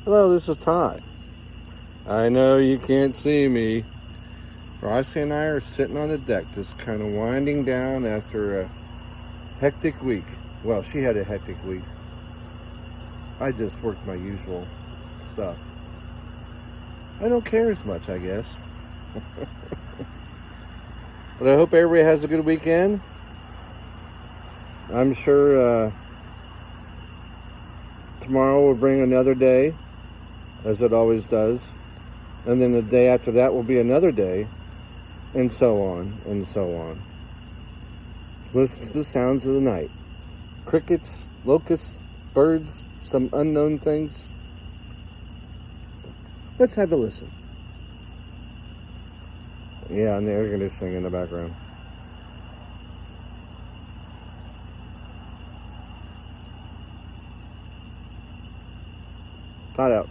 Hello, this is Todd. I know you can't see me. Rossi and I are sitting on the deck, just kind of winding down after a hectic week. Well, she had a hectic week. I just worked my usual stuff. I don't care as much, I guess. But I hope everybody has a good weekend. I'm sure tomorrow will bring another day, as it always does. And then the day after that will be another day, and so on, and so on. Listen to the sounds of the night. Crickets, locusts, birds, some unknown things. Let's have a listen. Yeah, and the air conditioning in the background. Todd out.